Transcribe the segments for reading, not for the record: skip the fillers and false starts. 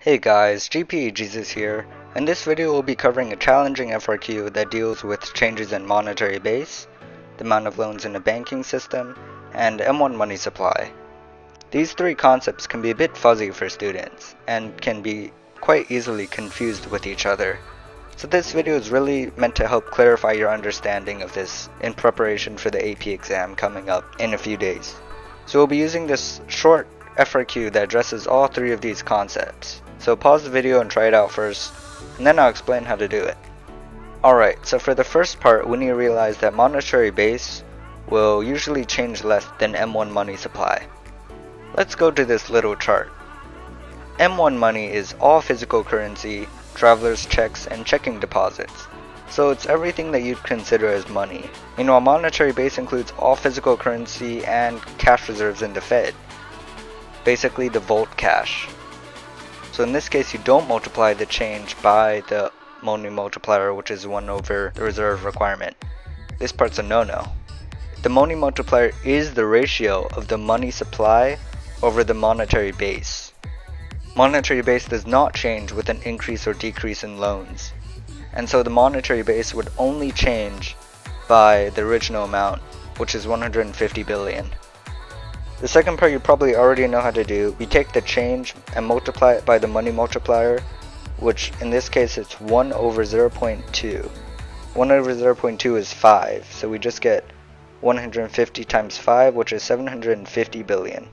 Hey guys, GPE Jesus here. In this video we'll be covering a challenging FRQ that deals with changes in monetary base, the amount of loans in the banking system, and M1 money supply. These three concepts can be a bit fuzzy for students, and can be quite easily confused with each other. So this video is really meant to help clarify your understanding of this in preparation for the AP exam coming up in a few days. So we'll be using this short FRQ that addresses all three of these concepts. So pause the video and try it out first, and then I'll explain how to do it. Alright, so for the first part we need to realize that monetary base will usually change less than M1 money supply. Let's go to this little chart. M1 money is all physical currency, travelers' checks, and checking deposits. So it's everything that you'd consider as money. Meanwhile, monetary base includes all physical currency and cash reserves in the Fed. Basically the volt cash. So in this case you don't multiply the change by the money multiplier, which is 1 over the reserve requirement. This part's a no-no. The money multiplier is the ratio of the money supply over the monetary base. Monetary base does not change with an increase or decrease in loans. And so the monetary base would only change by the original amount, which is 150 billion. The second part you probably already know how to do. We take the change and multiply it by the money multiplier, which in this case it's 1 over 0.2. 1 over 0.2 is 5, so we just get 150 times 5, which is 750 billion.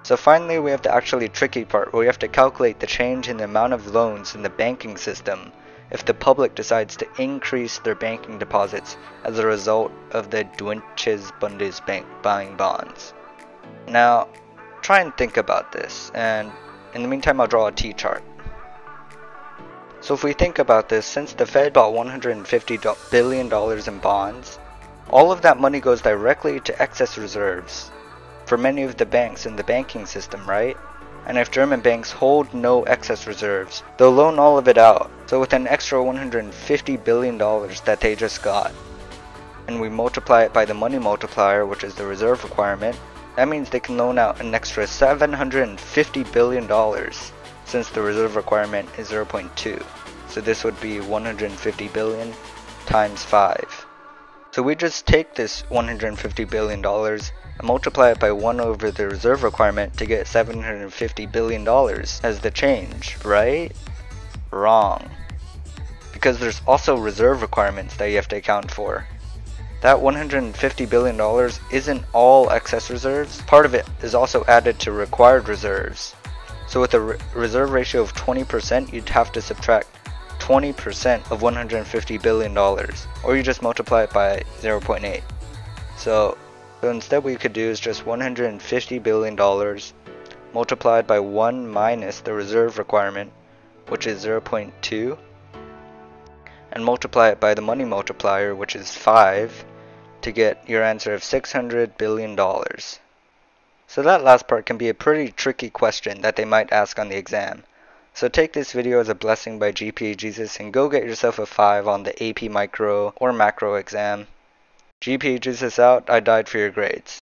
So finally we have the actually tricky part where we have to calculate the change in the amount of loans in the banking system if the public decides to increase their banking deposits as a result of the Deutsche Bundesbank buying bonds. Now, try and think about this, and in the meantime I'll draw a T-chart. So if we think about this, since the Fed bought $150 billion in bonds, all of that money goes directly to excess reserves for many of the banks in the banking system, right? And if German banks hold no excess reserves, they'll loan all of it out. So with an extra $150 billion that they just got, and we multiply it by the money multiplier, which is the reserve requirement, that means they can loan out an extra $750 billion since the reserve requirement is 0.2. So this would be 150 billion times 5. So we just take this $150 billion and multiply it by 1 over the reserve requirement to get $750 billion as the change, right? Wrong. Because there's also reserve requirements that you have to account for. That $150 billion isn't all excess reserves. Part of it is also added to required reserves. So with a reserve ratio of 20%, you'd have to subtract 20% of $150 billion. Or you just multiply it by 0.8. So instead what you could do is just $150 billion multiplied by 1 minus the reserve requirement, which is 0.2. and multiply it by the money multiplier, which is 5, to get your answer of $600 billion. So that last part can be a pretty tricky question that they might ask on the exam. So take this video as a blessing by GPA Jesus and go get yourself a 5 on the AP Micro or Macro exam. GPA Jesus out, I died for your grades.